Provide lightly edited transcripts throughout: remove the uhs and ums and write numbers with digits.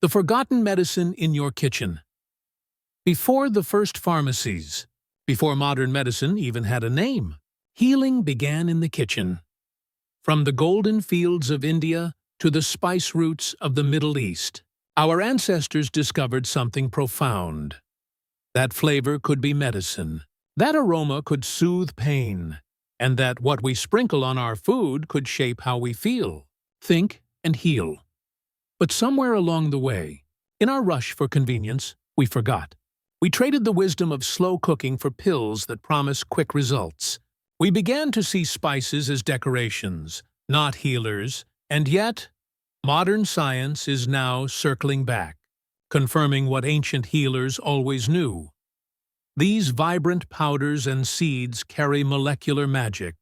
The forgotten medicine in your kitchen. Before the first pharmacies, before modern medicine even had a name, healing began in the kitchen. From the golden fields of India to the spice roots of the Middle East, our ancestors discovered something profound. That flavor could be medicine, that aroma could soothe pain, and that what we sprinkle on our food could shape how we feel, think, and heal. But somewhere along the way, in our rush for convenience, we forgot. We traded the wisdom of slow cooking for pills that promise quick results. We began to see spices as decorations, not healers, and yet, modern science is now circling back, confirming what ancient healers always knew. These vibrant powders and seeds carry molecular magic.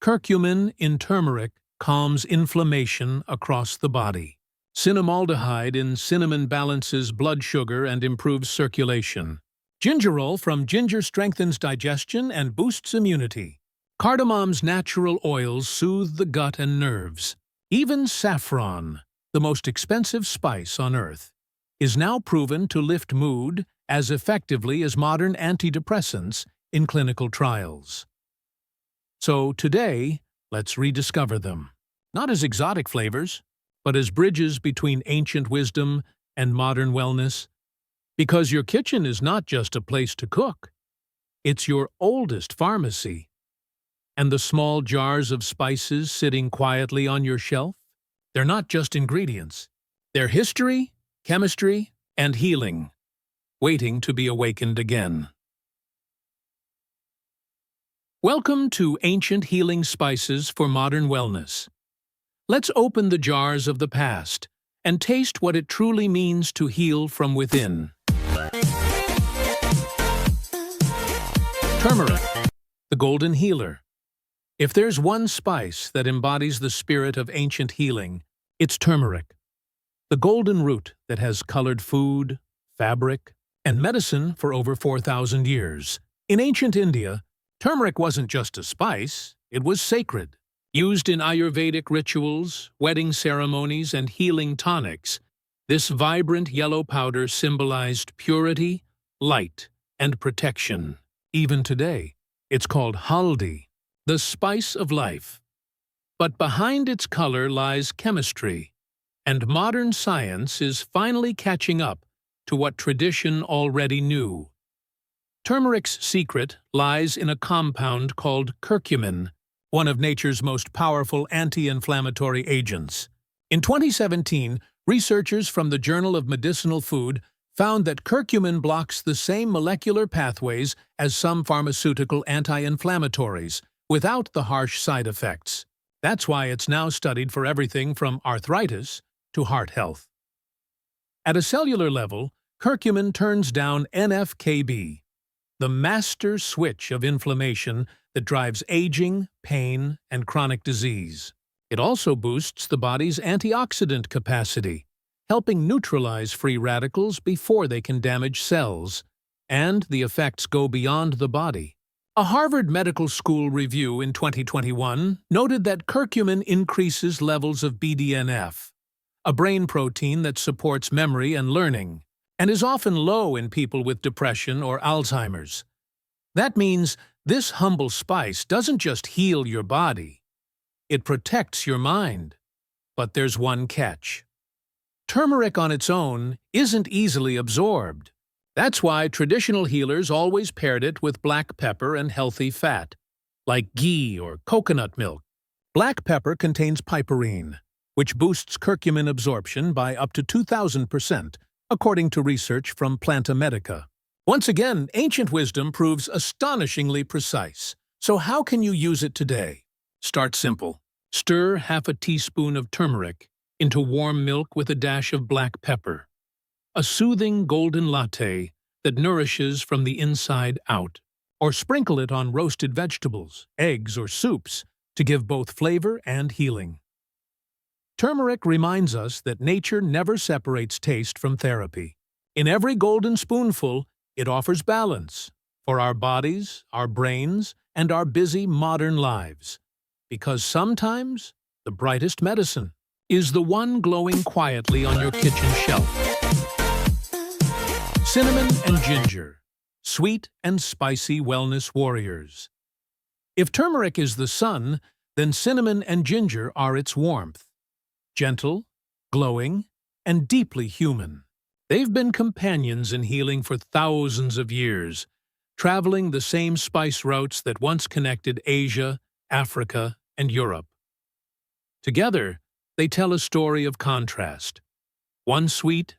Curcumin in turmeric calms inflammation across the body. Cinnamaldehyde in cinnamon balances blood sugar and improves circulation. Gingerol from ginger strengthens digestion and boosts immunity. Cardamom's natural oils soothe the gut and nerves. Even saffron, the most expensive spice on earth, is now proven to lift mood as effectively as modern antidepressants in clinical trials. So today, let's rediscover them, not as exotic flavors, but as bridges between ancient wisdom and modern wellness. Because your kitchen is not just a place to cook, it's your oldest pharmacy. And the small jars of spices sitting quietly on your shelf, they're not just ingredients. They're history, chemistry, and healing, waiting to be awakened again. Welcome to Ancient Healing Spices for Modern Wellness. Let's open the jars of the past and taste what it truly means to heal from within. Turmeric, the golden healer. If there's one spice that embodies the spirit of ancient healing, it's turmeric. The golden root that has colored food, fabric, and medicine for over 4,000 years. In ancient India, turmeric wasn't just a spice, it was sacred. Used in Ayurvedic rituals, wedding ceremonies, and healing tonics, this vibrant yellow powder symbolized purity, light, and protection. Even today, it's called haldi, the spice of life. But behind its color lies chemistry, and modern science is finally catching up to what tradition already knew. Turmeric's secret lies in a compound called curcumin, one of nature's most powerful anti-inflammatory agents. In 2017, researchers from the Journal of Medicinal Food found that curcumin blocks the same molecular pathways as some pharmaceutical anti-inflammatories, without the harsh side effects. That's why it's now studied for everything from arthritis to heart health. At a cellular level, curcumin turns down NF-κB, the master switch of inflammation that drives aging, pain, and chronic disease. It also boosts the body's antioxidant capacity, helping neutralize free radicals before they can damage cells, and the effects go beyond the body. A Harvard Medical School review in 2021 noted that curcumin increases levels of BDNF, a brain protein that supports memory and learning, and is often low in people with depression or Alzheimer's. That means this humble spice doesn't just heal your body, it protects your mind. But there's one catch. Turmeric on its own isn't easily absorbed. That's why traditional healers always paired it with black pepper and healthy fat, like ghee or coconut milk. Black pepper contains piperine, which boosts curcumin absorption by up to 2,000%, according to research from Planta Medica. Once again, ancient wisdom proves astonishingly precise. So how can you use it today? Start simple. Stir half a teaspoon of turmeric into warm milk with a dash of black pepper. A soothing golden latte that nourishes from the inside out. Or sprinkle it on roasted vegetables, eggs, or soups to give both flavor and healing. Turmeric reminds us that nature never separates taste from therapy. In every golden spoonful, it offers balance for our bodies, our brains, and our busy modern lives. Because sometimes the brightest medicine is the one glowing quietly on your kitchen shelf. Cinnamon and ginger, sweet and spicy wellness warriors. If turmeric is the sun, then cinnamon and ginger are its warmth. Gentle, glowing, and deeply human. They've been companions in healing for thousands of years, traveling the same spice routes that once connected Asia, Africa, and Europe. Together, they tell a story of contrast. One sweet,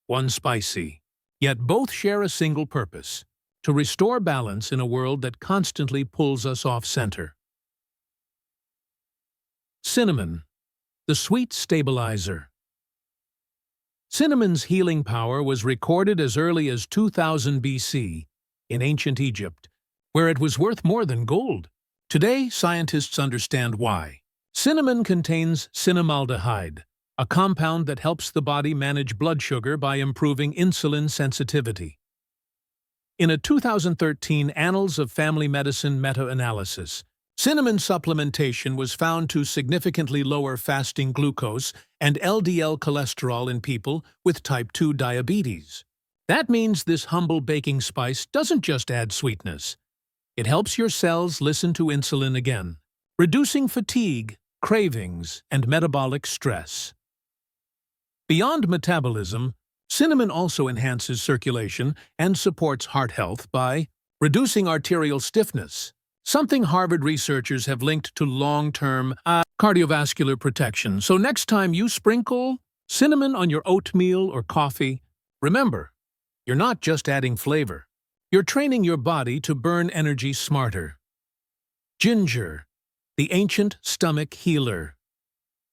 one spicy. Yet both share a single purpose: to restore balance in a world that constantly pulls us off-center. Cinnamon, the sweet stabilizer. Cinnamon's healing power was recorded as early as 2000 BC in ancient Egypt, where it was worth more than gold. Today, scientists understand why. Cinnamon contains cinnamaldehyde, a compound that helps the body manage blood sugar by improving insulin sensitivity. In a 2013 Annals of Family Medicine meta-analysis, cinnamon supplementation was found to significantly lower fasting glucose and LDL cholesterol in people with type 2 diabetes. That means this humble baking spice doesn't just add sweetness. It helps your cells listen to insulin again, reducing fatigue, cravings, and metabolic stress. Beyond metabolism, cinnamon also enhances circulation and supports heart health by reducing arterial stiffness, something Harvard researchers have linked to long-term cardiovascular protection. So next time you sprinkle cinnamon on your oatmeal or coffee, remember, you're not just adding flavor. You're training your body to burn energy smarter. Ginger, the ancient stomach healer.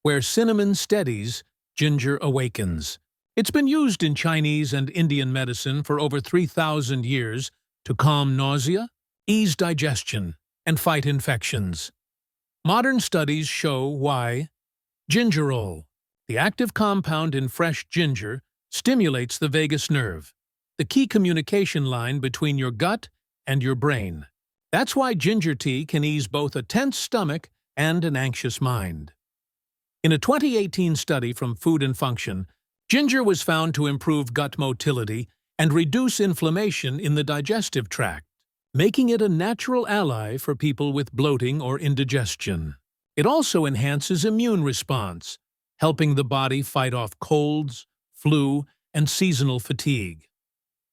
Where cinnamon steadies, ginger awakens. It's been used in Chinese and Indian medicine for over 3,000 years to calm nausea, ease digestion, and fight infections. Modern studies show why gingerol, the active compound in fresh ginger, stimulates the vagus nerve, the key communication line between your gut and your brain. That's why ginger tea can ease both a tense stomach and an anxious mind. In a 2018 study from Food and Function, ginger was found to improve gut motility and reduce inflammation in the digestive tract, making it a natural ally for people with bloating or indigestion. It also enhances immune response, helping the body fight off colds, flu, and seasonal fatigue.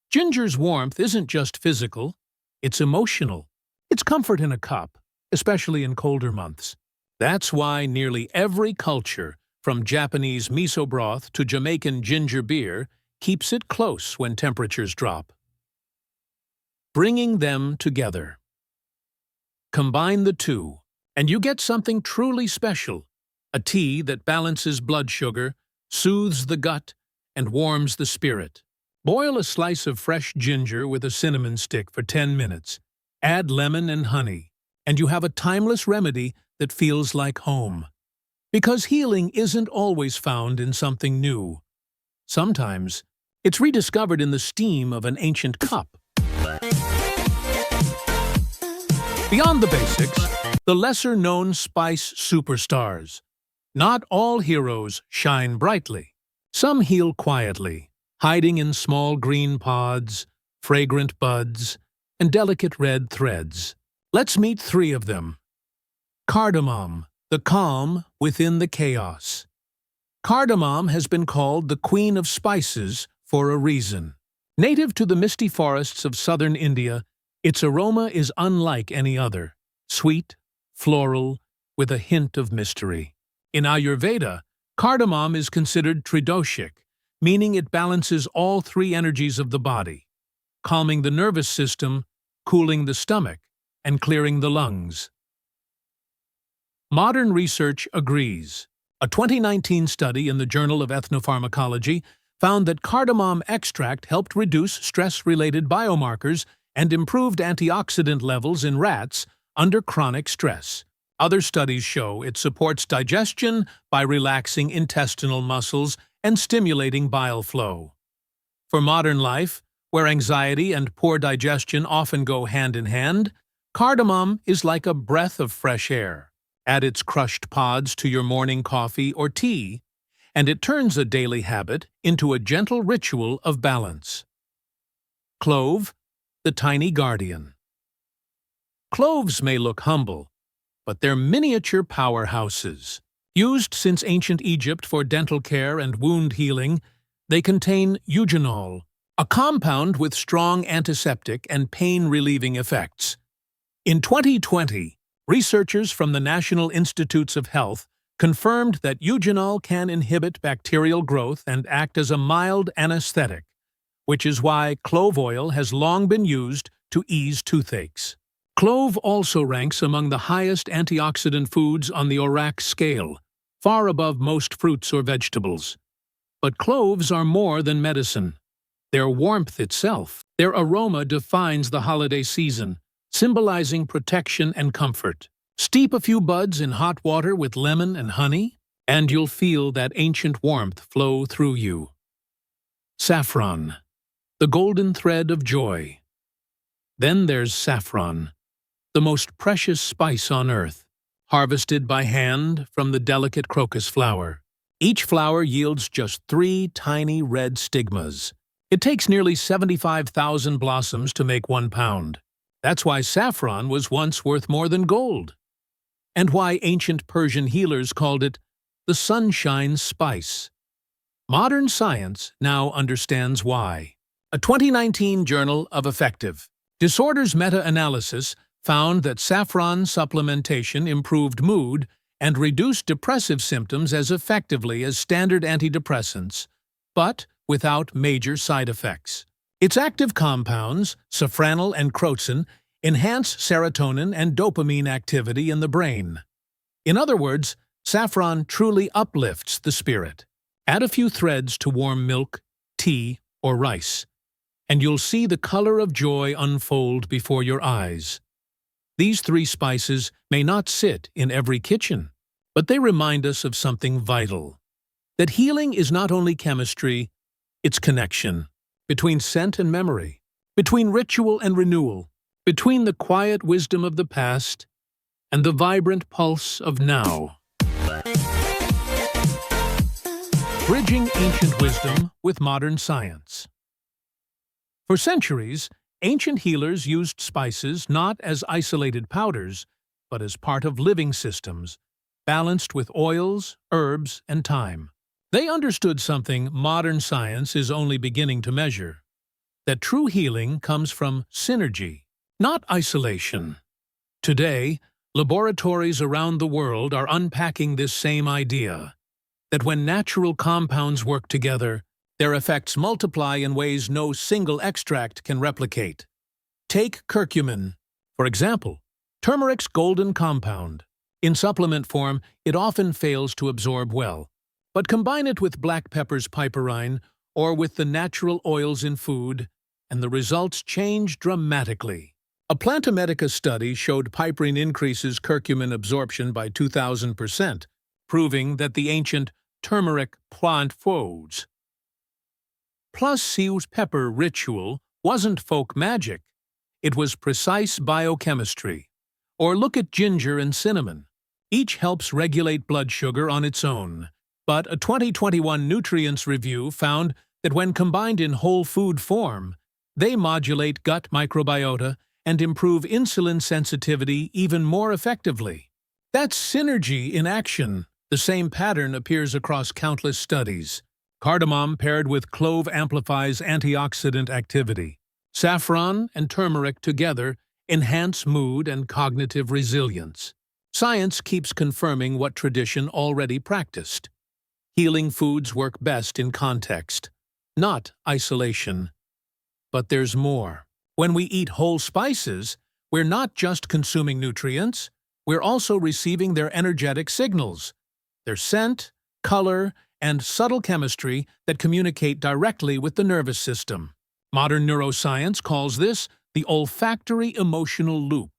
Ginger's warmth isn't just physical, it's emotional. It's comfort in a cup, especially in colder months. That's why nearly every culture, from Japanese miso broth to Jamaican ginger beer, keeps it close when temperatures drop. Bringing them together. Combine the two, and you get something truly special: a tea that balances blood sugar, soothes the gut, and warms the spirit. Boil a slice of fresh ginger with a cinnamon stick for 10 minutes. Add lemon and honey, and you have a timeless remedy that feels like home. Because healing isn't always found in something new. Sometimes, it's rediscovered in the steam of an ancient cup. Beyond the basics, the lesser-known spice superstars. Not all heroes shine brightly. Some heal quietly, hiding in small green pods, fragrant buds, and delicate red threads. Let's meet 3 of them. Cardamom, the calm within the chaos. Cardamom has been called the queen of spices for a reason. Native to the misty forests of southern India, its aroma is unlike any other: sweet, floral, with a hint of mystery. In Ayurveda, cardamom is considered tridoshic, meaning it balances all 3 energies of the body: calming the nervous system, cooling the stomach, and clearing the lungs. Modern research agrees. A 2019 study in the Journal of Ethnopharmacology found that cardamom extract helped reduce stress-related biomarkers and improved antioxidant levels in rats under chronic stress. Other studies show it supports digestion by relaxing intestinal muscles and stimulating bile flow. For modern life, where anxiety and poor digestion often go hand in hand, cardamom is like a breath of fresh air. Add its crushed pods to your morning coffee or tea, and it turns a daily habit into a gentle ritual of balance. Clove, the tiny guardian. Cloves may look humble, but they're miniature powerhouses. Used since ancient Egypt for dental care and wound healing, they contain eugenol, a compound with strong antiseptic and pain-relieving effects. In 2020, researchers from the National Institutes of Health confirmed that eugenol can inhibit bacterial growth and act as a mild anesthetic, which is why clove oil has long been used to ease toothaches. Clove also ranks among the highest antioxidant foods on the ORAC scale, far above most fruits or vegetables. But cloves are more than medicine. Their warmth itself, their aroma defines the holiday season, symbolizing protection and comfort. Steep a few buds in hot water with lemon and honey, and you'll feel that ancient warmth flow through you. Saffron, the golden thread of joy. Then there's saffron, the most precious spice on earth, harvested by hand from the delicate crocus flower. Each flower yields just 3 tiny red stigmas. It takes nearly 75,000 blossoms to make 1 pound. That's why saffron was once worth more than gold, and why ancient Persian healers called it the sunshine spice. Modern science now understands why. A 2019 Journal of Effective Disorders meta-analysis found that saffron supplementation improved mood and reduced depressive symptoms as effectively as standard antidepressants, but without major side effects. Its active compounds, saffronal and crocin, enhance serotonin and dopamine activity in the brain. In other words, saffron truly uplifts the spirit. Add a few threads to warm milk, tea, or rice, and you'll see the color of joy unfold before your eyes. These 3 spices may not sit in every kitchen, but they remind us of something vital. That healing is not only chemistry, it's connection. Between scent and memory, between ritual and renewal, between the quiet wisdom of the past and the vibrant pulse of now. Bridging ancient wisdom with modern science. For centuries, ancient healers used spices not as isolated powders, but as part of living systems, balanced with oils, herbs, and thyme. They understood something modern science is only beginning to measure: that true healing comes from synergy, not isolation. Today, laboratories around the world are unpacking this same idea, that when natural compounds work together, their effects multiply in ways no single extract can replicate. Take curcumin, for example, turmeric's golden compound. In supplement form, it often fails to absorb well, but combine it with black pepper's piperine or with the natural oils in food, and the results change dramatically. A Plantamedica study showed piperine increases curcumin absorption by 2,000%, proving that the ancient turmeric plant foods plus Siu's pepper ritual wasn't folk magic, it was precise biochemistry. Or look at ginger and cinnamon. Each helps regulate blood sugar on its own, but a 2021 nutrients review found that when combined in whole food form, they modulate gut microbiota and improve insulin sensitivity even more effectively. That's synergy in action. The same pattern appears across countless studies. Cardamom paired with clove amplifies antioxidant activity. Saffron and turmeric together enhance mood and cognitive resilience. Science keeps confirming what tradition already practiced. Healing foods work best in context, not isolation. But there's more. When we eat whole spices, we're not just consuming nutrients, we're also receiving their energetic signals, their scent, color, and subtle chemistry that communicate directly with the nervous system. Modern neuroscience calls this the olfactory emotional loop.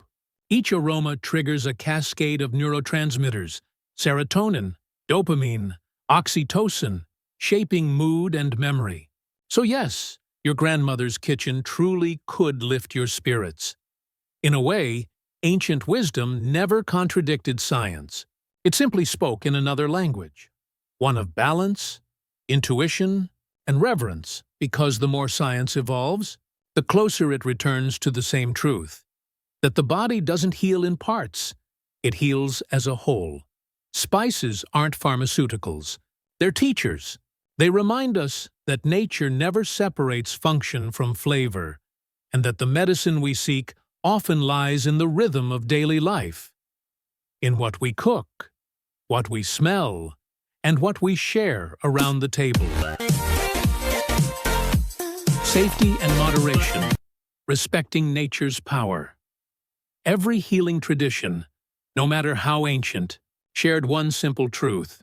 Each aroma triggers a cascade of neurotransmitters, serotonin, dopamine, oxytocin, shaping mood and memory. So yes, your grandmother's kitchen truly could lift your spirits. In a way, Ancient wisdom never contradicted science. It simply spoke in another language, one of balance, intuition, and reverence, because the more science evolves, the closer it returns to the same truth, that the body doesn't heal in parts, it heals as a whole. Spices aren't pharmaceuticals, they're teachers. They remind us that nature never separates function from flavor, and that the medicine we seek often lies in the rhythm of daily life, in what we cook, what we smell, and what we share around the table. Safety and moderation, respecting nature's power. Every healing tradition, no matter how ancient, shared one simple truth.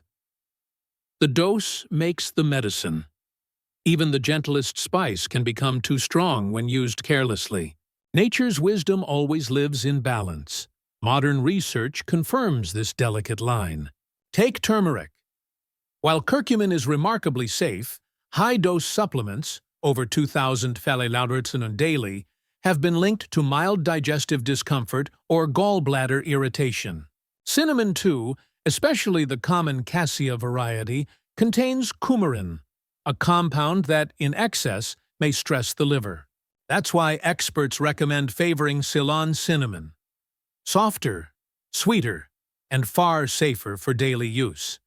The dose makes the medicine. Even the gentlest spice can become too strong when used carelessly. Nature's wisdom always lives in balance. Modern research confirms this delicate line. Take turmeric. While curcumin is remarkably safe, high-dose supplements, over 2,000 phthalate daily, have been linked to mild digestive discomfort or gallbladder irritation. Cinnamon, too, especially the common cassia variety, contains coumarin, a compound that, in excess, may stress the liver. That's why experts recommend favoring Ceylon cinnamon. Softer, sweeter, and far safer for daily use.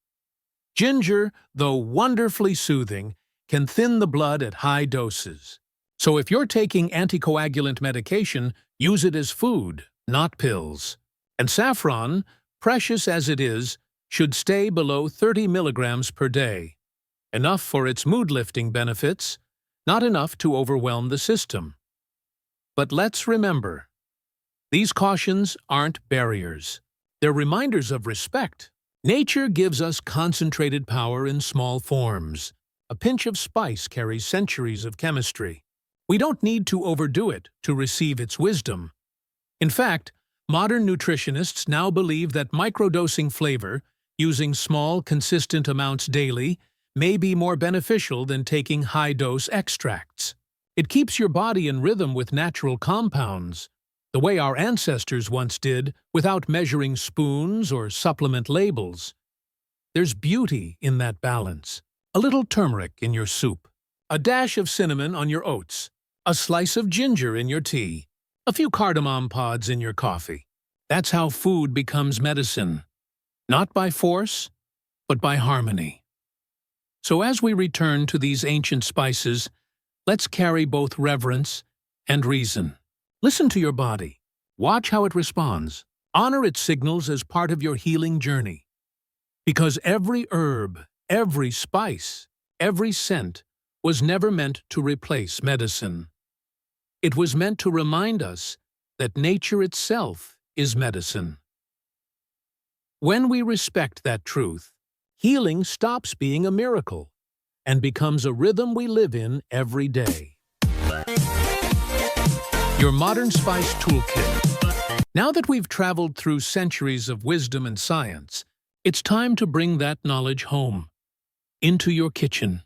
Ginger, though wonderfully soothing, can thin the blood at high doses. So if you're taking anticoagulant medication, use it as food, not pills. And saffron, precious as it is, should stay below 30 milligrams per day. Enough for its mood-lifting benefits, not enough to overwhelm the system. But let's remember, these cautions aren't barriers. They're reminders of respect. Nature gives us concentrated power in small forms. A pinch of spice carries centuries of chemistry. We don't need to overdo it to receive its wisdom. In fact, modern nutritionists now believe that microdosing flavor, using small, consistent amounts daily, may be more beneficial than taking high-dose extracts. It keeps your body in rhythm with natural compounds, the way our ancestors once did, without measuring spoons or supplement labels. There's beauty in that balance. A little turmeric in your soup, a dash of cinnamon on your oats, a slice of ginger in your tea, a few cardamom pods in your coffee. That's how food becomes medicine. Not by force, but by harmony. So as we return to these ancient spices, let's carry both reverence and reason. Listen to your body. Watch how it responds. Honor its signals as part of your healing journey. Because every herb, every spice, every scent was never meant to replace medicine. It was meant to remind us that nature itself is medicine. When we respect that truth, healing stops being a miracle and becomes a rhythm we live in every day. Your Modern Spice Toolkit. Now that we've traveled through centuries of wisdom and science, it's time to bring that knowledge home. Into your kitchen,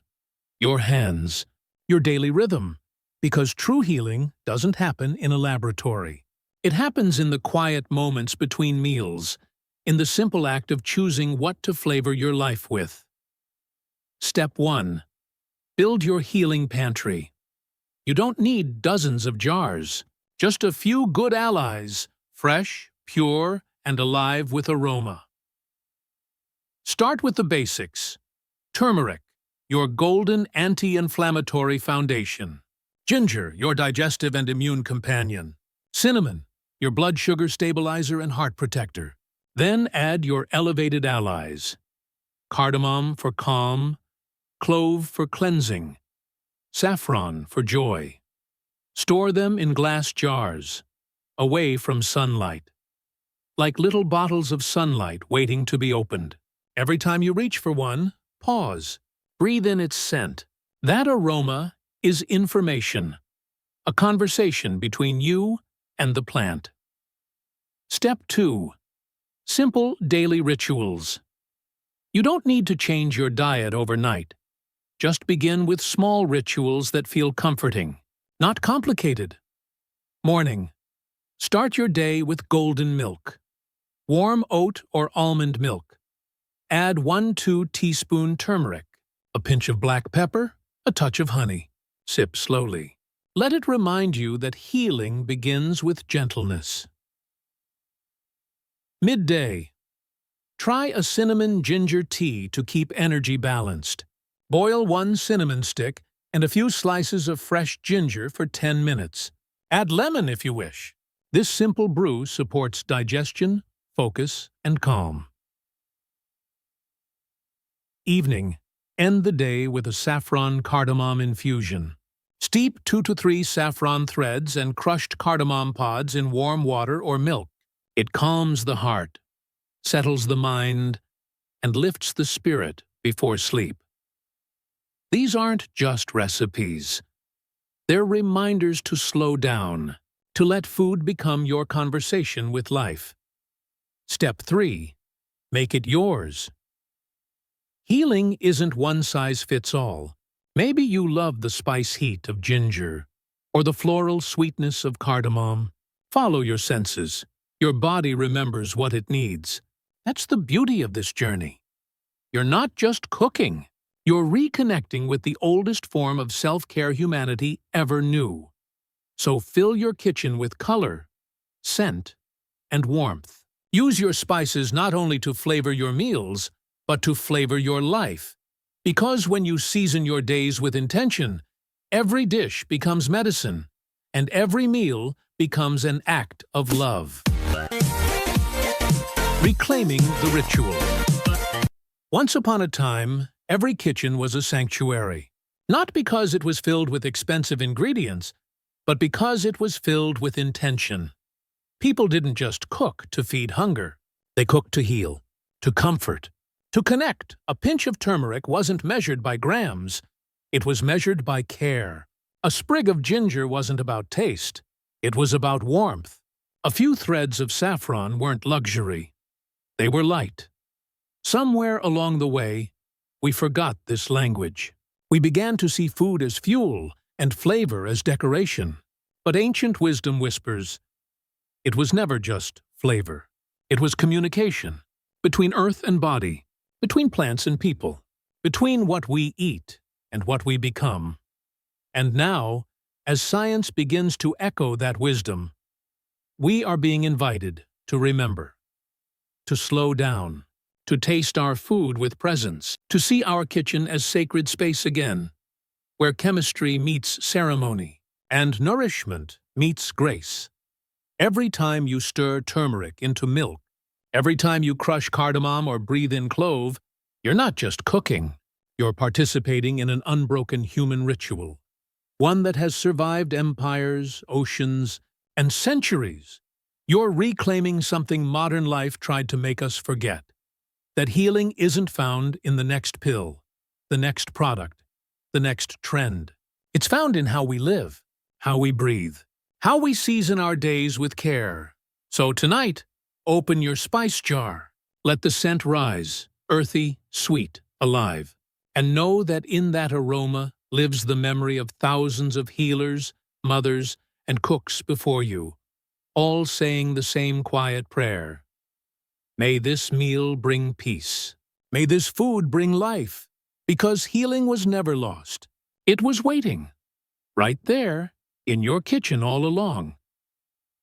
your hands, your daily rhythm. Because true healing doesn't happen in a laboratory. It happens in the quiet moments between meals, in the simple act of choosing what to flavor your life with. Step 1. Build your healing pantry. You don't need dozens of jars, just a few good allies, fresh, pure, and alive with aroma. Start with the basics. Turmeric, your golden anti-inflammatory foundation. Ginger, your digestive and immune companion. Cinnamon, your blood sugar stabilizer and heart protector. Then add your elevated allies. Cardamom for calm, clove for cleansing, saffron for joy. Store them in glass jars, away from sunlight. Like little bottles of sunlight waiting to be opened. Every time you reach for one, pause. Breathe in its scent. That aroma is information, a conversation between you and the plant. Step 2. Simple daily rituals. You don't need to change your diet overnight. Just begin with small rituals that feel comforting, not complicated. Morning. Start your day with golden milk. Warm oat or almond milk. Add 1–2 teaspoon turmeric, a pinch of black pepper, a touch of honey. Sip slowly. Let it remind you that healing begins with gentleness. Midday. Try a cinnamon ginger tea to keep energy balanced. Boil 1 cinnamon stick and a few slices of fresh ginger for 10 minutes. Add lemon if you wish. This simple brew supports digestion, focus, and calm. Evening. End the day with a saffron cardamom infusion. Steep 2 to 3 saffron threads and crushed cardamom pods in warm water or milk. It calms the heart, settles the mind, and lifts the spirit before sleep. These aren't just recipes. They're reminders to slow down, to let food become your conversation with life. Step 3. Make it yours. Healing isn't one size fits all. Maybe you love the spice heat of ginger or the floral sweetness of cardamom. Follow your senses. Your body remembers what it needs. That's the beauty of this journey. You're not just cooking. You're reconnecting with the oldest form of self-care humanity ever knew. So fill your kitchen with color, scent, and warmth. Use your spices not only to flavor your meals, but to flavor your life. Because when you season your days with intention, every dish becomes medicine, and every meal becomes an act of love. Reclaiming the ritual. Once upon a time, every kitchen was a sanctuary. Not because it was filled with expensive ingredients, but because it was filled with intention. People didn't just cook to feed hunger. They cooked to heal, to comfort, to connect. A pinch of turmeric wasn't measured by grams. It was measured by care. A sprig of ginger wasn't about taste. It was about warmth. A few threads of saffron weren't luxury. They were light. Somewhere along the way, we forgot this language. We began to see food as fuel and flavor as decoration. But ancient wisdom whispers, it was never just flavor. It was communication between earth and body, between plants and people, between what we eat and what we become. And now, as science begins to echo that wisdom, we are being invited to remember, to slow down, to taste our food with presence, to see our kitchen as sacred space again, where chemistry meets ceremony and nourishment meets grace. Every time you stir turmeric into milk, every time you crush cardamom or breathe in clove, you're not just cooking, you're participating in an unbroken human ritual, one that has survived empires, oceans, and centuries. You're reclaiming something modern life tried to make us forget, that healing isn't found in the next pill, the next product, the next trend. It's found in how we live, how we breathe, how we season our days with care. So tonight, open your spice jar. Let the scent rise, earthy, sweet, alive. And know that in that aroma lives the memory of thousands of healers, mothers, and cooks before you, all saying the same quiet prayer. May this meal bring peace. May this food bring life. Because healing was never lost. It was waiting. Right there, in your kitchen all along.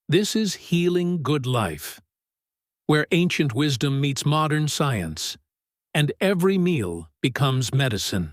This is Healing Good Life, where ancient wisdom meets modern science, and every meal becomes medicine.